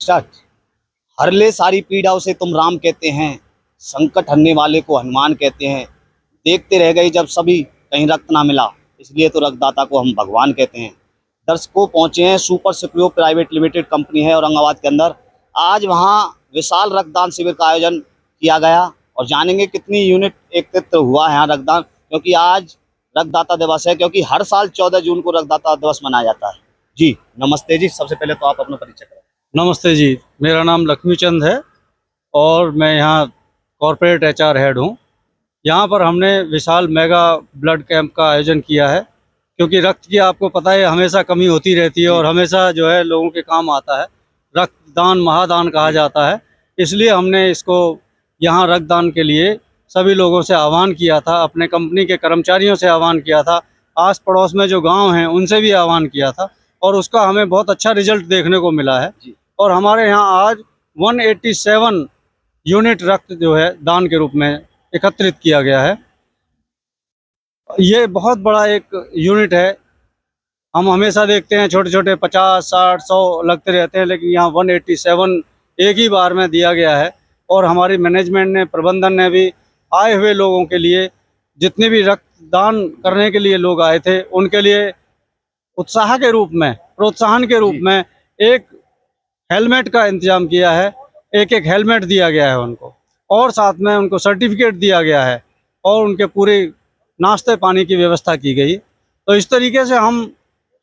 Start. हर ले सारी पीड़ाओं से तुम राम कहते हैं, संकट हरने वाले को हनुमान कहते हैं। देखते रह गए जब सभी कहीं रक्त ना मिला, इसलिए तो रक्तदाता को हम भगवान कहते हैं। दर्शकों पहुंचे हैं super secure private limited company है औरंगाबाद के अंदर। आज वहां विशाल रक्तदान शिविर का आयोजन किया गया और जानेंगे कितनी यूनिट एकत्रित हुआ है यहाँ रक्तदान, क्योंकि आज रक्तदाता दिवस है, क्योंकि हर साल 14 जून को रक्तदाता दिवस मनाया जाता है। जी नमस्ते जी, सबसे पहले तो आप अपना परिचय करें। नमस्ते जी, मेरा नाम लक्ष्मीचंद है और मैं यहाँ कॉर्पोरेट एचआर हेड हूँ। यहाँ पर हमने विशाल मेगा ब्लड कैंप का आयोजन किया है, क्योंकि रक्त की आपको पता है हमेशा कमी होती रहती है और हमेशा जो है लोगों के काम आता है। रक्तदान महादान कहा जाता है, इसलिए हमने इसको यहाँ रक्तदान के लिए सभी लोगों से आह्वान किया था, अपने कंपनी के कर्मचारियों से आह्वान किया था, आस पड़ोस में जो गाँव हैं उनसे भी आह्वान किया था और उसका हमें बहुत अच्छा रिजल्ट देखने को मिला है। और हमारे यहाँ आज 187 यूनिट रक्त जो है दान के रूप में एकत्रित किया गया है। ये बहुत बड़ा एक यूनिट है। हम हमेशा देखते हैं छोटे छोटे 50, 60, 100 लगते रहते हैं, लेकिन यहाँ 187 एक ही बार में दिया गया है। और हमारी मैनेजमेंट ने, प्रबंधन ने भी आए हुए लोगों के लिए, जितने भी रक्तदान करने के लिए लोग आए थे उनके लिए उत्साह के रूप में, प्रोत्साहन के रूप में एक हेलमेट का इंतजाम किया है। एक एक हेलमेट दिया गया है उनको, और साथ में उनको सर्टिफिकेट दिया गया है और उनके पूरे नाश्ते पानी की व्यवस्था की गई। तो इस तरीके से हम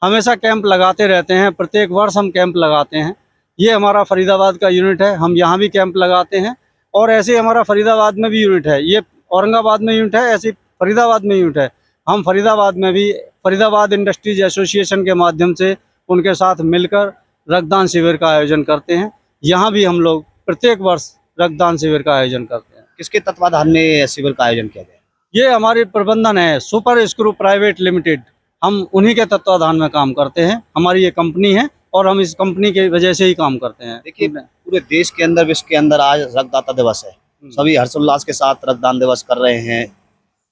हमेशा कैंप लगाते रहते हैं, प्रत्येक वर्ष हम कैंप लगाते हैं। ये हमारा फरीदाबाद का यूनिट है, हम यहाँ भी कैंप लगाते हैं और ऐसे ही हमारा फरीदाबाद में भी यूनिट है। ये औरंगाबाद में यूनिट है, ऐसे फरीदाबाद में यूनिट है। हम फरीदाबाद में भी फरीदाबाद इंडस्ट्रीज एसोसिएशन के माध्यम से उनके साथ मिलकर रक्तदान शिविर का आयोजन करते हैं। यहाँ भी हम लोग प्रत्येक वर्ष रक्तदान शिविर का आयोजन करते हैं। किसके तत्वाधान में शिविर का आयोजन किया गया? ये हमारी प्रबंधन है सुपर स्क्रू प्राइवेट लिमिटेड, हम उन्हीं के तत्वाधान में काम करते हैं। हमारी ये कंपनी है और हम इस कंपनी की वजह से ही काम करते हैं। देखिए, पूरे देश के अंदर, विश्व के अंदर आज रक्तदाता दिवस है, सभी हर्षोल्लास के साथ रक्तदान दिवस कर रहे हैं।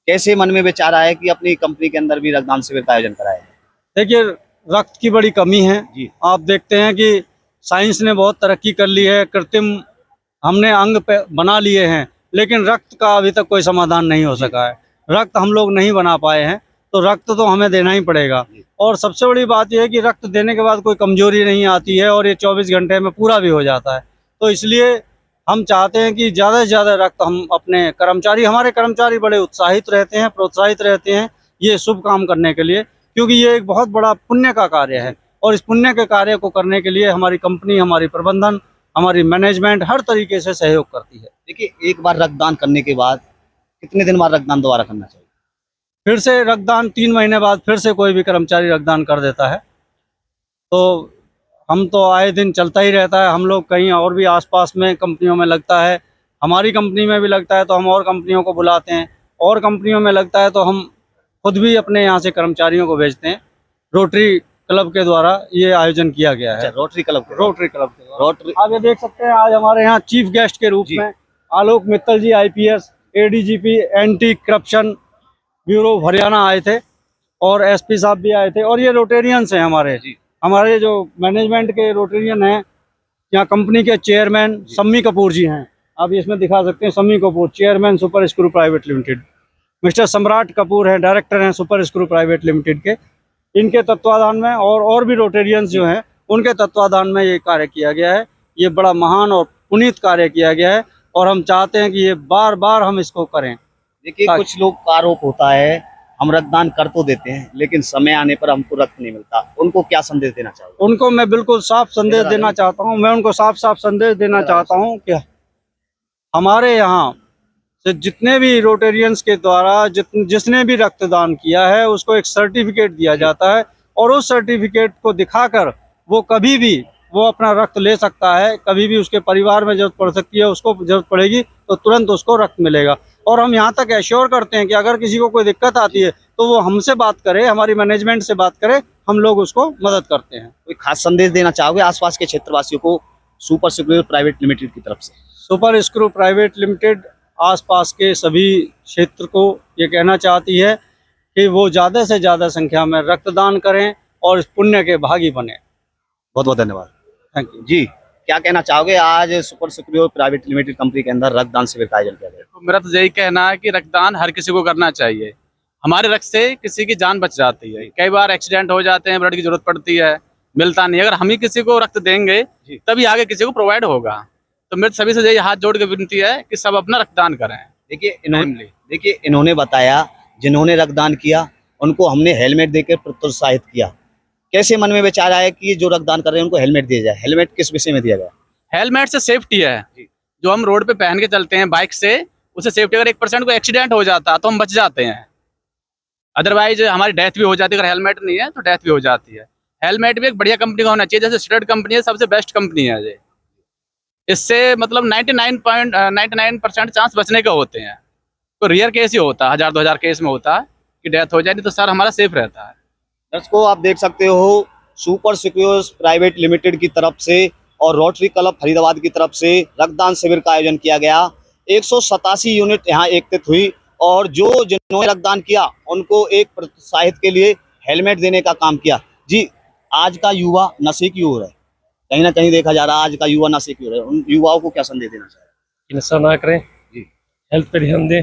कैसे मन में विचार आया कि अपनी कंपनी के अंदर भी रक्तदान शिविर का आयोजन कराया? देखिए, रक्त की बड़ी कमी है जी। आप देखते हैं कि साइंस ने बहुत तरक्की कर ली है, कृत्रिम हमने अंग बना लिए हैं, लेकिन रक्त का अभी तक कोई समाधान नहीं हो सका है। रक्त हम लोग नहीं बना पाए हैं, तो रक्त तो हमें देना ही पड़ेगा। और सबसे बड़ी बात यह है कि रक्त देने के बाद कोई कमजोरी नहीं आती है और ये 24 घंटे में पूरा भी हो जाता है। तो इसलिए हम चाहते हैं कि ज़्यादा से ज़्यादा रक्त हम अपने हमारे कर्मचारी बड़े उत्साहित रहते हैं, प्रोत्साहित रहते हैं ये शुभ काम करने के लिए, क्योंकि ये एक बहुत बड़ा पुण्य का कार्य है। और इस पुण्य के कार्य को करने के लिए हमारी कंपनी, हमारी प्रबंधन, हमारी मैनेजमेंट हर तरीके से सहयोग करती है। देखिए, एक बार रक्तदान करने के बाद कितने दिन बाद रक्तदान दोबारा करना चाहिए? फिर से रक्तदान 3 महीने बाद फिर से कोई भी कर्मचारी रक्तदान कर देता है। तो हम तो आए दिन चलता ही रहता है। हम लोग कहीं और भी आसपास में कंपनियों में लगता है, हमारी कंपनी में भी लगता है तो हम और कंपनियों को बुलाते हैं, और कंपनियों में लगता है तो हम खुद भी अपने यहाँ से कर्मचारियों को भेजते हैं। रोटरी क्लब के द्वारा ये आयोजन किया गया है। रोटरी क्लब के रोटरी आगे देख सकते हैं। आज हमारे यहाँ चीफ गेस्ट के रूप में आलोक मित्तल जी, IPS, ADGP anti corruption bureau Haryana आए थे और SP साहब भी आए थे। और ये रोटेरियंस हैं हमारे जो मैनेजमेंट के रोटेरियन हैं। यहाँ कंपनी के चेयरमैन सम्मी कपूर जी हैं, आप इसमें दिखा सकते हैं। Sammi Kapoor, chairman super screw private limited. Mister Samrat Kapoor हैं, डायरेक्टर हैं सुपर स्क्रू प्राइवेट लिमिटेड के। इनके तत्वाधान में और भी रोटेरियंस जो हैं उनके तत्वाधान में ये कार्य किया गया है। ये बड़ा महान और पुनीत कार्य किया गया है और हम चाहते हैं कि ये बार बार हम इसको करें। देखिए, कुछ लोग का आरोप होता है हम रक्तदान कर तो देते हैं लेकिन समय आने पर हमको रक्त नहीं मिलता, उनको क्या संदेश देना चाहिए? उनको मैं बिल्कुल साफ संदेश देना चाहता हूँ। मैं उनको साफ संदेश देना चाहता हूँ कि हमारे यहाँ से जितने भी रोटेरियंस के द्वारा जिसने भी रक्तदान किया है उसको एक सर्टिफिकेट दिया जाता है और उस सर्टिफिकेट को दिखाकर वो कभी भी वो अपना रक्त ले सकता है। कभी भी उसके परिवार में जरूरत पड़ सकती है, उसको जरूरत पड़ेगी तो तुरंत उसको रक्त मिलेगा। और हम यहाँ तक एश्योर करते हैं कि अगर किसी को कोई दिक्कत आती है तो वो हमसे बात करे, हमारी मैनेजमेंट से बात करे, हम लोग उसको मदद करते हैं। कोई खास संदेश देना चाहोगे आसपास के क्षेत्रवासियों को सुपर स्क्रू प्राइवेट लिमिटेड की तरफ से? सुपर स्क्रू प्राइवेट लिमिटेड आसपास के सभी क्षेत्र को ये कहना चाहती है कि वो ज़्यादा से ज़्यादा संख्या में रक्तदान करें और इस पुण्य के भागी बने। बहुत बहुत धन्यवाद। थैंक यू जी। क्या कहना चाहोगे, आज super secure private limited company के अंदर रक्तदान शिविर का आयोजन किया गया? तो मेरा तो यही कहना है कि रक्तदान हर किसी को करना चाहिए। हमारे रक्त से किसी की जान बच जाती है। कई बार एक्सीडेंट हो जाते हैं, ब्लड की जरूरत पड़ती है, मिलता नहीं। अगर हम ही किसी को रक्त देंगे जी। तभी आगे किसी को प्रोवाइड होगा। तो मेरे सभी से यही हाथ जोड़ के विनती है कि सब अपना रक्तदान करें। देखिए इन्होंने बताया, जिन्होंने रक्तदान किया उनको हमने हेलमेट देकर प्रोत्साहित किया। कैसे मन में विचार आया कि जो रक्तदान कर रहे हैं उनको हेलमेट दिया जाए? हेलमेट किस विषय में दिया गया? हेलमेट से सेफ्टी है। जी। जो हम रोड पे पहन के चलते हैं बाइक से, उससे सेफ्टी। अगर 1% को एक्सीडेंट हो जाता तो हम बच जाते हैं, अदरवाइज हमारी डेथ भी हो जाती है। अगर हेलमेट नहीं है तो डेथ भी हो जाती है। हेलमेट भी एक बढ़िया कंपनी का होना चाहिए, जैसे स्टड कंपनी है, सबसे बेस्ट कंपनी है ये। इससे मतलब 99% चांस बचने के होते हैं। तो रेयर केस ही होता है, 1000-2000 केस में होता है कि डेथ हो जाए, नहीं तो सर हमारा सेफ रहता है। दर्शकों, आप देख सकते हो सुपर सिक्योर प्राइवेट लिमिटेड की तरफ से और रोटरी क्लब फरीदाबाद की तरफ से रक्तदान शिविर का आयोजन किया गया। 187 यूनिट यहाँ एकत्रित हुई और जिन्होंने रक्तदान किया उनको एक प्रोत्साहित के लिए हेलमेट देने का काम किया। जी, आज का युवा नशे की ओर है, कहीं ना कहीं देखा जा रहा है आज का युवा नशे की ओर है। उन युवाओं को क्या संदेश देना चाहिए? कि नशा ना करें जी। हेल्थ पे ध्यान दें।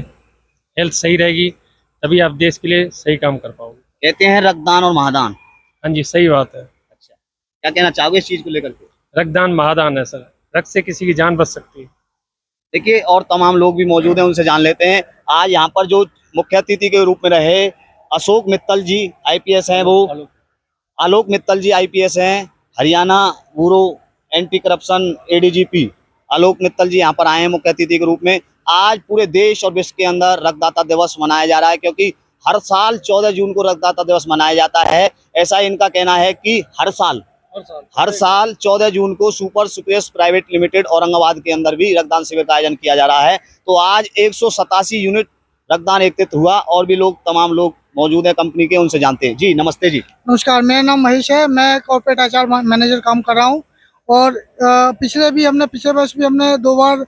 हेल्थ सही रहेगी तभी आप देश के लिए सही काम कर पाओगे। कहते हैं रक्तदान और महादान। हाँ जी, सही बात है। अच्छा, क्या कहना चाहोगे इस चीज को लेकर के? रक्तदान महादान है सर। रक्त से किसी की जान बच सकती है। देखिए और तमाम लोग भी मौजूद हैं, उनसे जान लेते हैं। आज यहाँ पर जो मुख्य अतिथि के रूप में रहे अशोक मित्तल जी आईपीएस हैं, वो आलोक मित्तल जी आईपीएस हैं, Haryana bureau anti corruption ADGP Alok Mittal ji यहाँ पर आए हैं मुख्य अतिथि के रूप में। आज पूरे देश और विश्व के अंदर रक्तदाता दिवस मनाया जा रहा है, क्योंकि हर साल 14 जून को रक्तदाता दिवस मनाया जाता है। ऐसा इनका कहना है कि हर साल 14 जून को super secure private limited Aurangabad के अंदर भी रक्तदान शिविर का आयोजन किया जा रहा है। तो आज 187 यूनिट रक्तदान एकत्रित हुआ और भी लोग तमाम लोग मौजूद हैं कंपनी के, उनसे जानते हैं। जी नमस्ते जी। नमस्कार, मेरा नाम महेश है। मैं कॉर्पोरेट एचआर मैनेजर काम कर रहा हूँ और पिछले वर्ष भी हमने 2 बार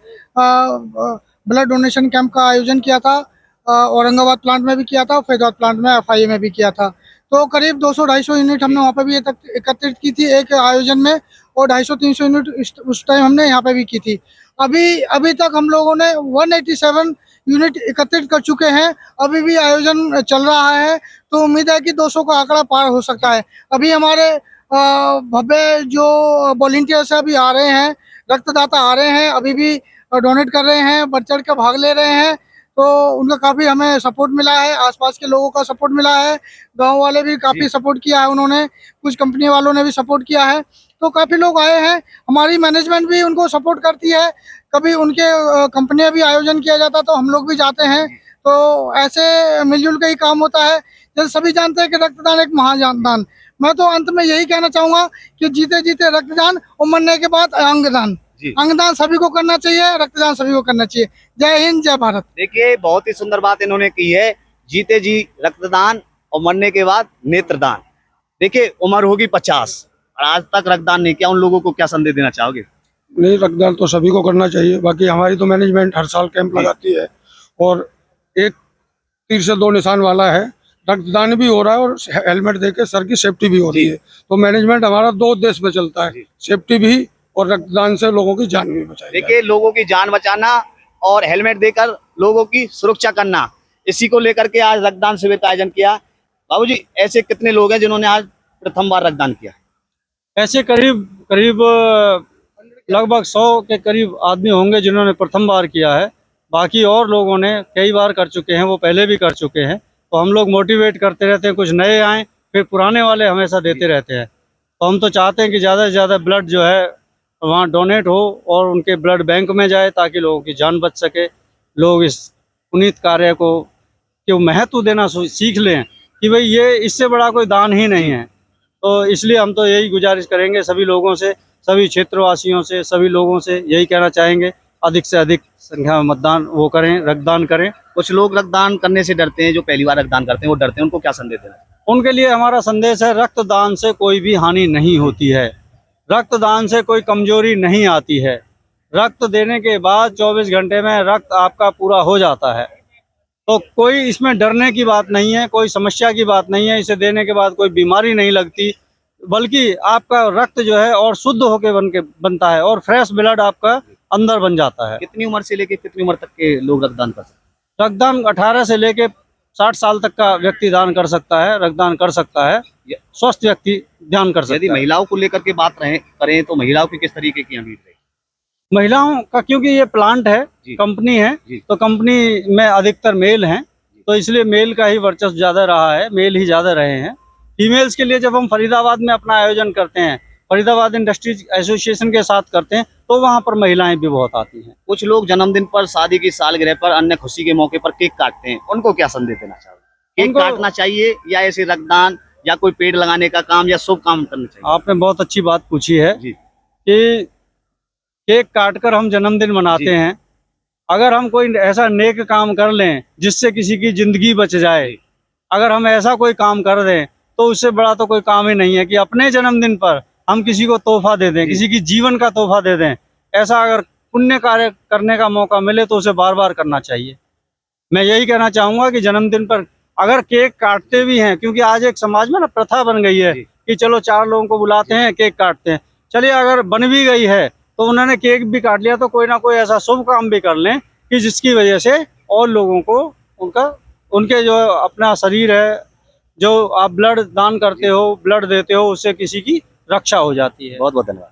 ब्लड डोनेशन कैंप का आयोजन किया था। औरंगाबाद प्लांट में भी किया था, फरीदाबाद प्लांट में एफआईए में भी किया था। तो करीब 200-250 यूनिट हमने वहाँ पे भी एकत्रित की थी एक आयोजन में, और 250-300 यूनिट उस टाइम हमने यहाँ पे भी की थी। अभी तक हम लोगों ने 187 यूनिट एकत्रित कर चुके हैं। अभी भी आयोजन चल रहा है, तो उम्मीद है कि 200 का आंकड़ा पार हो सकता है। अभी हमारे भव्य जो वॉलंटियर्स अभी आ रहे हैं, रक्तदाता आ रहे हैं, अभी भी डोनेट कर रहे हैं, बढ़ चढ़ कर भाग ले रहे हैं। तो उनका काफ़ी हमें सपोर्ट मिला है, आसपास के लोगों का सपोर्ट मिला है, गांव वाले भी काफ़ी सपोर्ट किया है उन्होंने, कुछ कंपनी वालों ने भी सपोर्ट किया है। तो काफ़ी लोग आए हैं, हमारी मैनेजमेंट भी उनको सपोर्ट करती है। कभी उनके कंपनी भी आयोजन किया जाता तो हम लोग भी जाते हैं। तो ऐसे मिलजुल के ही काम होता है। जैसे सभी जानते हैं कि रक्तदान एक महादान। मैं तो अंत में यही कहना चाहूँगा कि जीते जीते रक्तदान और मरने के बाद अंगदान। अंगदान सभी को करना चाहिए, रक्तदान सभी को करना चाहिए। जय हिंद, जय भारत। देखिए बहुत ही सुंदर बात इन्होंने की है, जीते जी रक्तदान और मरने के बाद नेत्रदान। देखिए उम्र होगी 50 और आज तक रक्तदान नहीं किया, उन लोगों को क्या संदेश देना चाहोगे? नहीं, रक्तदान तो सभी को करना चाहिए। बाकी हमारी तो मैनेजमेंट हर साल कैंप लगाती है और एक तीर से 2 निशान वाला है, रक्तदान भी हो रहा है और हेलमेट देके सर की सेफ्टी भी हो रही है। तो मैनेजमेंट हमारा 2 उद्देश्य पे चलता है, सेफ्टी भी और रक्तदान से लोगों की जान भी बचाई। देखिए लोगों की जान बचाना और हेलमेट देकर लोगों की सुरक्षा करना, इसी को लेकर के आज रक्तदान शिविर का आयोजन किया। बाबूजी, ऐसे कितने लोग हैं जिन्होंने आज प्रथम बार रक्तदान किया? ऐसे करीब लगभग 100 के करीब आदमी होंगे जिन्होंने प्रथम बार किया है। बाकी और लोगों ने कई बार कर चुके हैं, वो पहले भी कर चुके हैं। तो हम लोग मोटिवेट करते रहते हैं, कुछ नए आए फिर पुराने वाले हमेशा देते रहते हैं। तो हम तो चाहते हैं कि ज़्यादा से ज़्यादा ब्लड जो है वहाँ डोनेट हो और उनके ब्लड बैंक में जाए, ताकि लोगों की जान बच सके। लोग इस पुनीत कार्य को कि महत्व देना सीख लें कि भाई ये इससे बड़ा कोई दान ही नहीं है। तो इसलिए हम तो यही गुजारिश करेंगे सभी लोगों से, सभी क्षेत्रवासियों से, सभी लोगों से यही कहना चाहेंगे, अधिक से अधिक संख्या में मतदान वो करें, रक्तदान करें। कुछ लोग रक्तदान करने से डरते हैं, जो पहली बार रक्तदान करते हैं वो डरते हैं, उनको क्या संदेश देना? उनके लिए हमारा संदेश है, रक्तदान से कोई भी हानि नहीं होती है, रक्तदान से कोई कमजोरी नहीं आती है। रक्त देने के बाद 24 घंटे में रक्त आपका पूरा हो जाता है। तो कोई इसमें डरने की बात नहीं है, कोई समस्या की बात नहीं है। इसे देने के बाद कोई बीमारी नहीं लगती। बल्कि आपका रक्त जो है और शुद्ध होके बनता है और फ्रेश ब्लड आपका अंदर बन जाता है। कितनी उम्र से लेके कितनी उम्र तक के लोग रक्तदान कर सकते रक्तदान 18 से लेके 60 साल तक का व्यक्ति दान कर सकता है, रक्तदान कर सकता है। स्वस्थ व्यक्ति दान कर हैं? सकता यदि है। महिलाओं को लेकर के बात करें तो महिलाओं की किस तरीके की अमीर रही? महिलाओं का क्योंकि ये प्लांट है, जी। कंपनी है, जी। तो कंपनी में अधिकतर मेल हैं, तो इसलिए मेल का ही वर्चस्व ज्यादा रहा है, मेल ही ज्यादा रहे हैं। फीमेल्स के लिए जब हम फरीदाबाद में अपना आयोजन करते हैं, फरीदाबाद इंडस्ट्रीज एसोसिएशन के साथ करते हैं, तो वहाँ पर महिलाएं भी बहुत आती हैं। कुछ लोग जन्मदिन पर, शादी की सालगिरह पर, अन्य खुशी के मौके पर केक काटते हैं, उनको क्या संदेश देना चाहोगे? केक उनको- काटना चाहिए या ऐसे रक्तदान या कोई पेड़ लगाने का काम या शुभ काम करना चाहिए? आपने बहुत अच्छी बात पूछी है जी। कि केक काटकर हम जन्मदिन मनाते जी। हैं। अगर हम कोई ऐसा नेक काम कर लें जिससे किसी की जिंदगी बच जाए, जी। अगर हम ऐसा कोई काम कर दें तो उससे बड़ा तो कोई काम ही नहीं है कि अपने जन्मदिन पर हम किसी को तोहफा दे दें, जी। किसी की जीवन का तोहफा दे दें। ऐसा अगर पुण्य कार्य करने का मौका मिले तो उसे बार बार करना चाहिए। मैं यही कहना चाहूंगा कि जन्मदिन पर अगर केक काटते भी हैं, क्योंकि आज एक समाज में ना प्रथा बन गई है जी। कि चलो 4 लोगों को बुलाते हैं, केक काटते हैं। चलिए अगर बन भी गई है तो उन्होंने केक भी काट लिया, तो कोई ना कोई ऐसा शुभ काम भी कर लें कि जिसकी वजह से और लोगों को उनके जो अपना शरीर है, जो आप ब्लड दान करते हो, ब्लड देते हो, उससे किसी की रक्षा हो जाती है। बहुत बहुत धन्यवाद।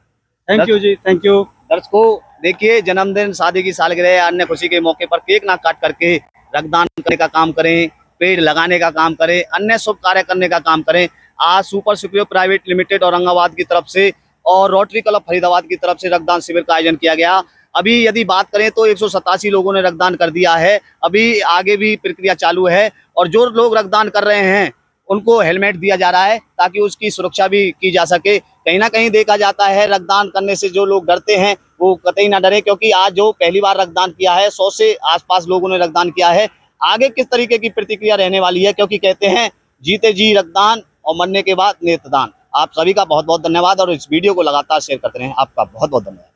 Thank you ji, thank you. दर्शकों, देखिए, जन्मदिन, शादी की सालगिरह या अन्य खुशी के मौके पर केक ना काट करके रक्तदान करने का काम करें, पेड़ लगाने का काम करें, अन्य शुभ कार्य करने का काम करें। आज super superior private limited Aurangabad की तरफ से और रोटरी क्लब फरीदाबाद की तरफ से रक्तदान शिविर का आयोजन किया गया। अभी यदि बात करें तो 187 लोगों ने रक्तदान कर दिया है। अभी आगे भी प्रक्रिया चालू है और जो लोग रक्तदान कर रहे हैं उनको हेलमेट दिया जा रहा है ताकि उसकी सुरक्षा भी की जा सके। कहीं ना कहीं देखा जाता है रक्तदान करने से जो लोग डरते हैं वो कतई ना डरे, क्योंकि आज जो पहली बार रक्तदान किया है, 100 से आसपास लोगों ने रक्तदान किया है। आगे किस तरीके की प्रतिक्रिया रहने वाली है, क्योंकि कहते हैं जीते जी रक्तदान और मरने के बाद नेत्रदान। आप सभी का बहुत बहुत धन्यवाद और इस वीडियो को लगातार शेयर करते रहें। आपका बहुत बहुत धन्यवाद।